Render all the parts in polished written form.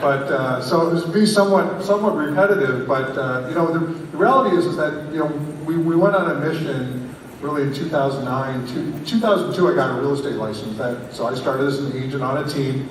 So it would be somewhat repetitive, but the reality is that we went on a mission really in 2009. 2002 I got a real estate license. So I started as an agent on a team.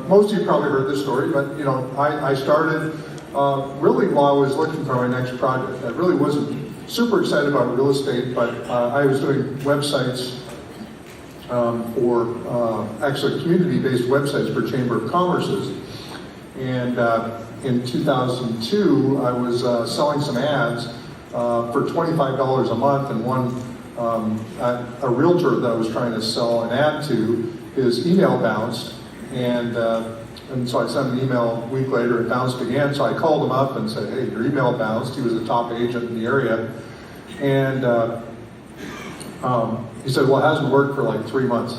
Most of you probably heard this story, but I started really while I was looking for my next project. I really wasn't super excited about real estate, but I was doing websites for actually community-based websites for Chamber of Commerce's. And in 2002, I was selling some ads for $25 a month, and a realtor that I was trying to sell an ad to, his email bounced, and so I sent an email a week later, it bounced again, so I called him up and said, hey, your email bounced. He was a top agent in the area, and he said, well, it hasn't worked for like 3 months.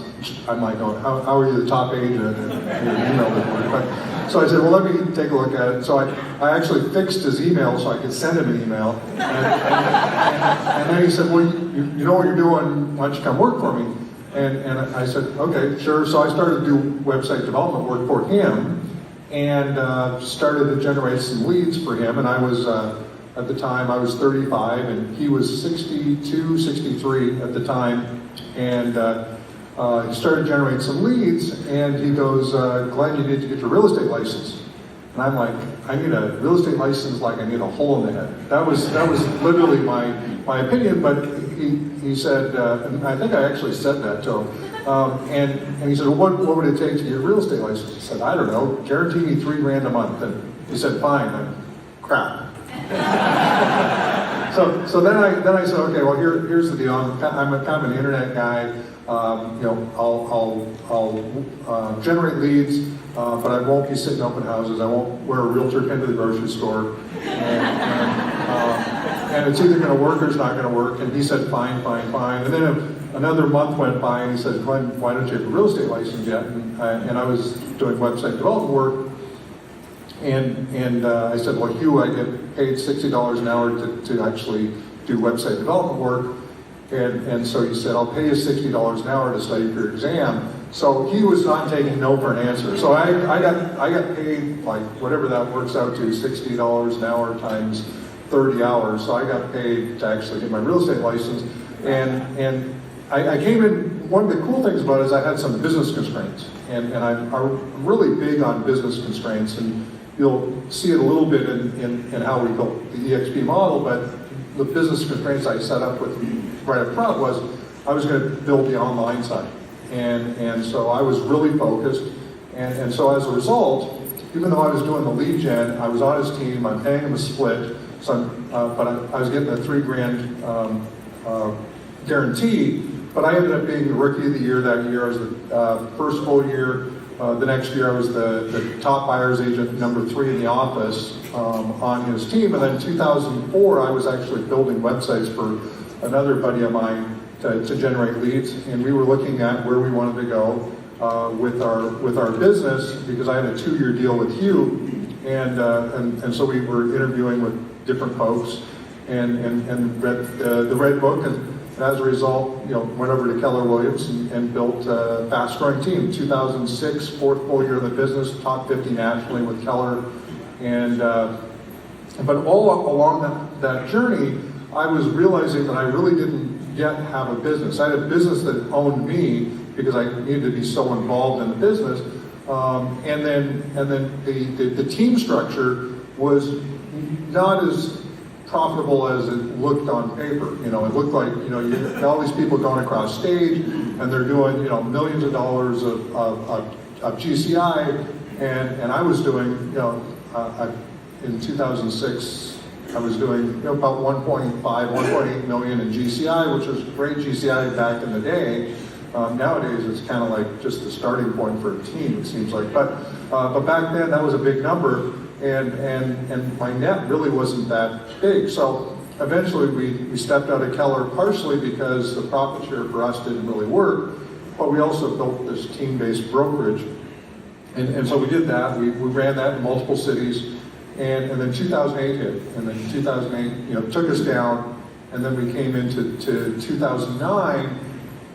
I'm like, oh, how are you the top agent and your email didn't work? So I said, well, let me take a look at it. So I actually fixed his email so I could send him an email. And then he said, well, you know what you're doing, why don't you come work for me? And I said, okay, sure. So I started to do website development work for him and started to generate some leads for him. And I was, at the time, I was 35 and he was 62, 63 at the time. And he started generating some leads and he goes, Glenn, you need to get your real estate license. And I'm like, I need a real estate license like I need a hole in the head. That was literally my opinion, but he said, and I think I actually said that to him, and he said, well, what would it take to get a real estate license? I said, I don't know, guarantee me $3,000 a month. And he said, fine. I'm crap. So then I said, okay, well here's the deal. I'm a kind of an internet guy. I'll generate leads, but I won't be sitting open houses. I won't wear a realtor pin to the grocery store. And it's either going to work or it's not going to work. And he said, fine. And then another month went by and he said, Glenn, why don't you have a real estate license yet? And I was doing website development work. And I said, well, Hugh, I get paid $60 an hour to actually do website development work. And so he said, I'll pay you $60 an hour to study for your exam. So he was not taking no for an answer. So I got paid like whatever that works out to, $60 an hour times 30 hours. So I got paid to actually get my real estate license. And I came in, one of the cool things about it is I had some business constraints. And I'm really big on business constraints. And you'll see it a little bit in how we built the eXp model, but the business constraints I set up with right up front was I was going to build the online side. And so I was really focused. And so as a result, even though I was doing the lead gen, I was on his team, I'm paying him a split, but I was getting a $3,000 guarantee, but I ended up being the rookie of the year that year. I was the first full year. The next year I was the top buyer's agent, number 3 in the office on his team. And then in 2004, I was actually building websites for another buddy of mine to generate leads. And we were looking at where we wanted to go with our business because I had a 2-year deal with Hugh. And so we were interviewing with different folks and read the Red Book. And as a result, went over to Keller Williams and built a fast-growing team. 2006, 4th full year in the business, top 50 nationally with Keller. But all along that journey, I was realizing that I really didn't yet have a business. I had a business that owned me because I needed to be so involved in the business. And then the team structure was not as profitable as it looked on paper. It looked like, you had all these people going across stage and they're doing, millions of dollars of GCI, and I was doing, in 2006, I was doing about 1.8 million in GCI, which was great GCI back in the day. Nowadays, it's kind of like just the starting point for a team, it seems like. But back then, that was a big number. And my net really wasn't that big. So eventually we stepped out of Keller partially because the profit share for us didn't really work, but we also built this team-based brokerage. And so we did that. We ran that in multiple cities. And then 2008 hit. And then 2008 took us down. And then we came into 2009.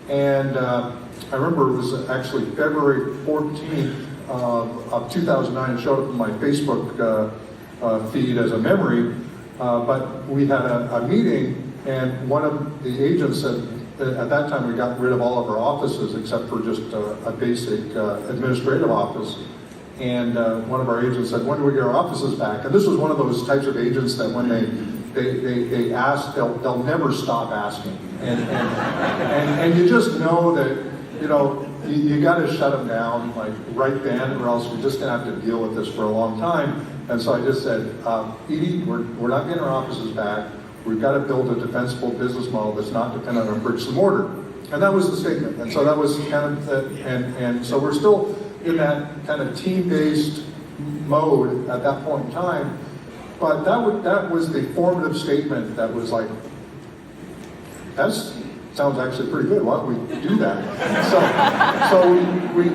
And I remember it was actually February 14th of 2009 showed up in my Facebook feed as a memory, but we had a meeting, and one of the agents said, at that time we got rid of all of our offices except for just a basic administrative office. And one of our agents said, when do we get our offices back? And this was one of those types of agents that when they ask, they'll never stop asking. And you just know that, you got to shut them down like right then, or else we're just going to have to deal with this for a long time. And so I just said, Edie, we're not getting our offices back. We've got to build a defensible business model that's not dependent on bricks and mortar. And that was the statement. And so that was kind of and so we're still in that kind of team-based mode at that point in time. But that was the formative statement that was like, that sounds actually pretty good. Why don't we do that? So we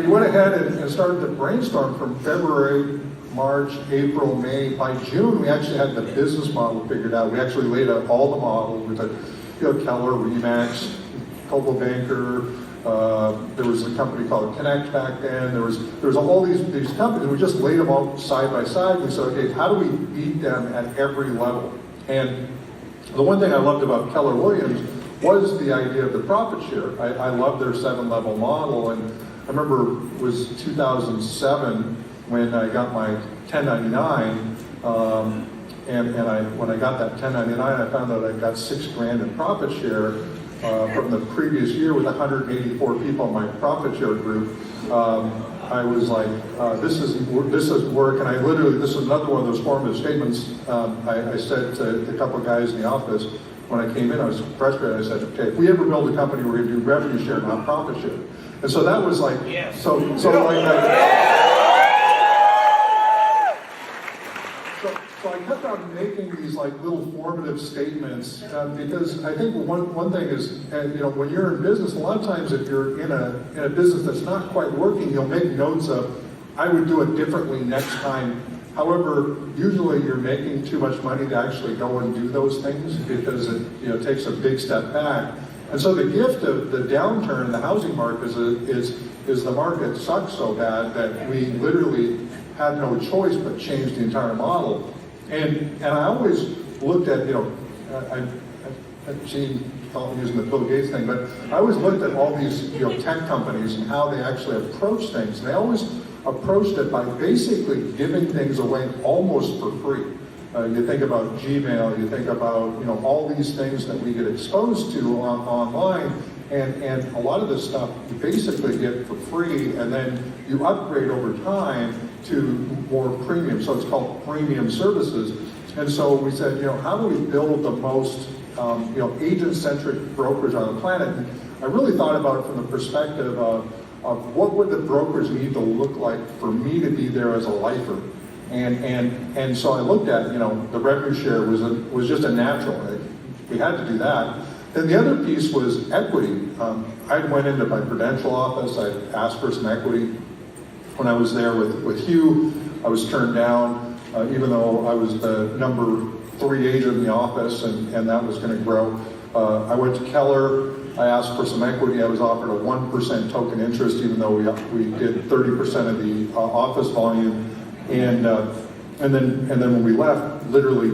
went ahead and started to brainstorm from February, March, April, May. By June, we actually had the business model figured out. We actually laid out all the models. We took Keller, Remax, Coldwell Banker. There was a company called Connect back then. There was all these companies. We just laid them all side by side. We said, okay, how do we beat them at every level? And the one thing I loved about Keller Williams was the idea of the profit share. I loved their 7-level model, and I remember it was 2007 when I got my 1099, and when I got that 1099, I found out I got $6,000 in profit share from the previous year with 184 people in my profit share group. I was like, this is work, and this is another one of those formative statements. I said to a couple of guys in the office when I came in, I was frustrated. I said, okay, if we ever build a company, we're going to do revenue share, not profit share. And so that was like, yes. So I kept on making these like little formative statements because I think one thing is, when you're in business, a lot of times if you're in a business that's not quite working, you'll make notes of, I would do it differently next time. However, usually you're making too much money to actually go and do those things because it takes a big step back. And so the gift of the downturn in the housing market is the market sucks so bad that we literally had no choice but change the entire model. And I always looked at, I've seen using the Bill Gates thing, but I always looked at all these tech companies and how they actually approach things. And they always approached it by basically giving things away almost for free. You think about Gmail, you think about all these things that we get exposed to online, and a lot of this stuff you basically get for free, and then you upgrade over time to more premium. So it's called premium services. And so we said, how do we build the most agent-centric brokerage on the planet? And I really thought about it from the perspective of what would the brokers need to look like for me to be there as a lifer. And so I looked at, the revenue share was just a natural. We had to do that. Then the other piece was equity. I went into my Prudential office. I asked for some equity. When I was there with Hugh, I was turned down, even though I was the number 3 agent in the office, and that was going to grow. I went to Keller. I asked for some equity. I was offered a 1% token interest, even though we did 30% of the office volume. And then when we left, literally,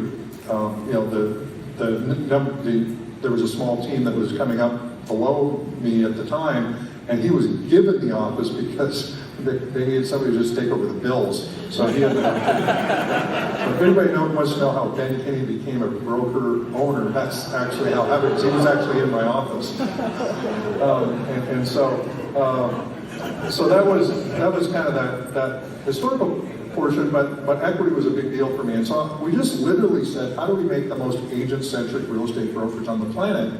there was a small team that was coming up below me at the time, and he was given the office because they needed somebody to just take over the bills. So he had so if anybody wants to know how Ben Kinney became a broker owner, that's actually how it happened. He was actually in my office, so that was kind of that historical portion, but equity was a big deal for me. And so we just literally said, how do we make the most agent-centric real estate brokerage on the planet?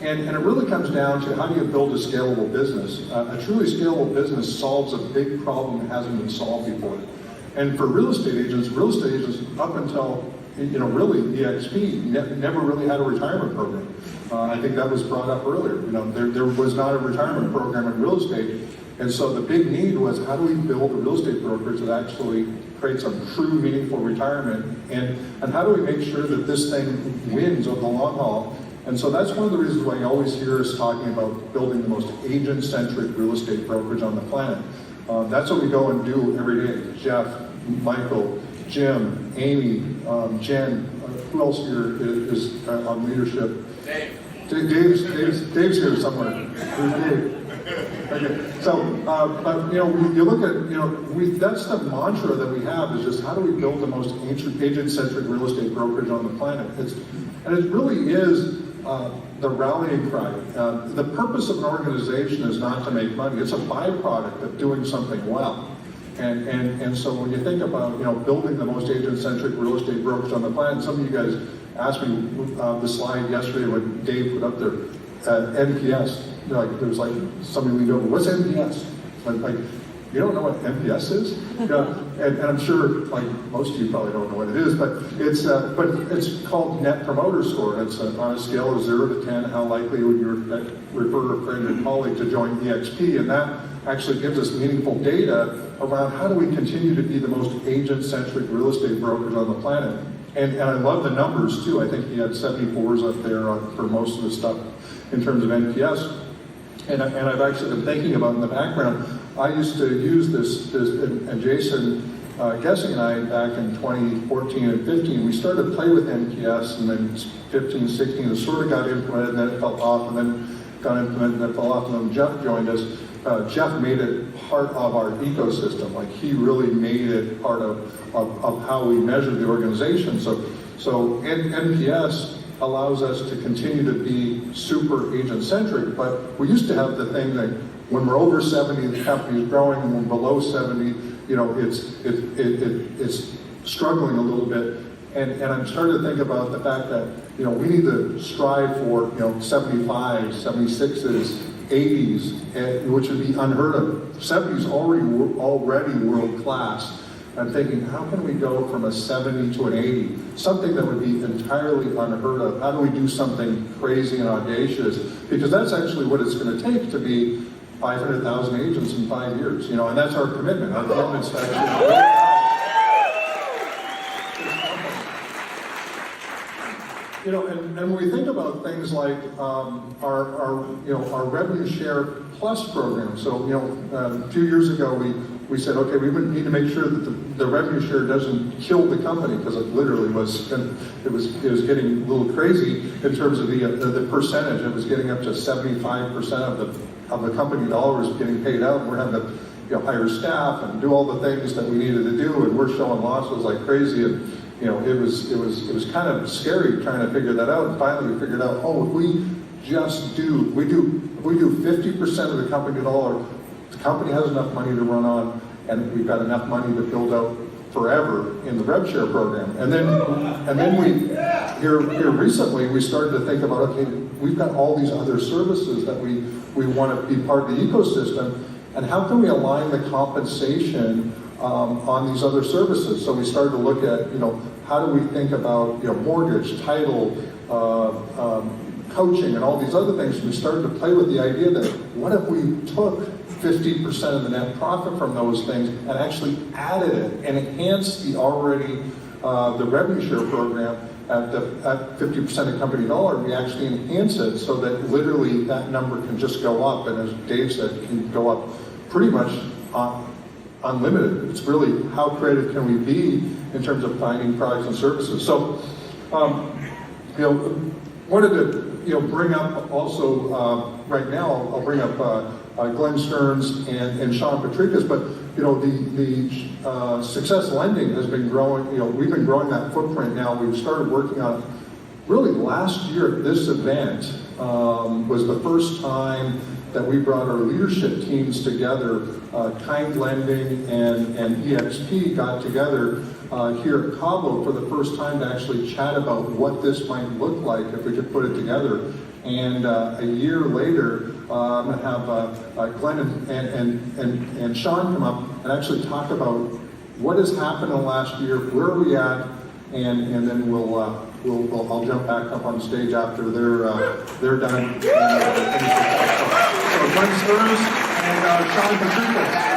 And it really comes down to how do you build a scalable business? A truly scalable business solves a big problem that hasn't been solved before. And for real estate agents up until really eXp never really had a retirement program. I think that was brought up earlier. There was not a retirement program in real estate. And so the big need was, how do we build a real estate brokerage that actually creates a true meaningful retirement? And how do we make sure that this thing wins over the long haul? And so that's one of the reasons why you always hear us talking about building the most agent-centric real estate brokerage on the planet. That's what we go and do every day. Jeff, Michael, Jim, Amy, Jen, who else here is on leadership? Dave's here somewhere. Who's Dave? Okay. So, but you look at that's the mantra that we have, is just how do we build the most agent-centric real estate brokerage on the planet? And it really is the rallying cry. The purpose of an organization is not to make money; it's a byproduct of doing something well. And so when you think about building the most agent-centric real estate brokerage on the planet, some of you guys asked me the slide yesterday when Dave put up there, NPS. There was somebody leaned over. What's NPS? Like you don't know what NPS is? And I'm sure most of you probably don't know what it is, but it's called Net Promoter Score. It's on a scale of 0 to 10. How likely would you refer a friend or colleague to join eXp? And that actually gives us meaningful data around how do we continue to be the most agent-centric real estate brokers on the planet. And I love the numbers too. I think he had 74s up there for most of the stuff in terms of NPS. And I've actually been thinking about in the background, I used to use this and Jason Guessing and I, back in 2014 and 15, we started to play with NPS, and then 15, 16, it sort of got implemented, and then it fell off, and then got implemented, and then fell off, and then Jeff joined us. Jeff made it part of our ecosystem. He really made it part of how we measure the organization. So NPS allows us to continue to be super agent-centric, but we used to have the thing that when we're over 70, the company is growing, and when we're below 70, it's struggling a little bit. And I'm starting to think about the fact that we need to strive for 75s, 76s, 80s, which would be unheard of. 70s already world class. I'm thinking, how can we go from a 70 to an 80? Something that would be entirely unheard of. How do we do something crazy and audacious? Because that's actually what it's going to take to be 500,000 agents in 5 years. And that's our commitment. Our commitment's to actually and when we think about things like our revenue share plus program. So a few years ago we said, okay, we would need to make sure that the revenue share doesn't kill the company, because it literally was getting a little crazy in terms of the percentage. It was getting up to 75% of the company dollars getting paid out, and we're having to hire staff and do all the things that we needed to do, and we're showing losses like crazy. And it was kind of scary trying to figure that out. And finally we figured out, if we do 50% of the company dollar, the company has enough money to run on, and we've got enough money to build out forever in the rev share program. And then we here recently we started to think about, okay, we've got all these other services that we want to be part of the ecosystem, and how can we align the compensation on these other services? So we started to look at, how do we think about mortgage, title, coaching, and all these other things. We started to play with the idea that what if we took 50% of the net profit from those things and actually added it and enhanced the revenue share program at 50% of company dollar. We actually enhance it so that literally that number can just go up, and as Dave said, can go up pretty much unlimited. It's really how creative can we be in terms of finding products and services. So, wanted to bring up also right now. I'll bring up Glenn Stearns and Sean Patrikas, but the Success Lending has been growing. We've been growing that footprint now. We've started working on it. Really, last year at this event was the first time that we brought our leadership teams together. Kind Lending and eXp got together here at Cabo for the first time to actually chat about what this might look like if we could put it together. And a year later, I'm going to have Glenn and Sean come up and actually talk about what has happened in the last year, where are we at, and then I'll jump back up on stage after they're done. So Glenn Stearns and Sean Patrikas.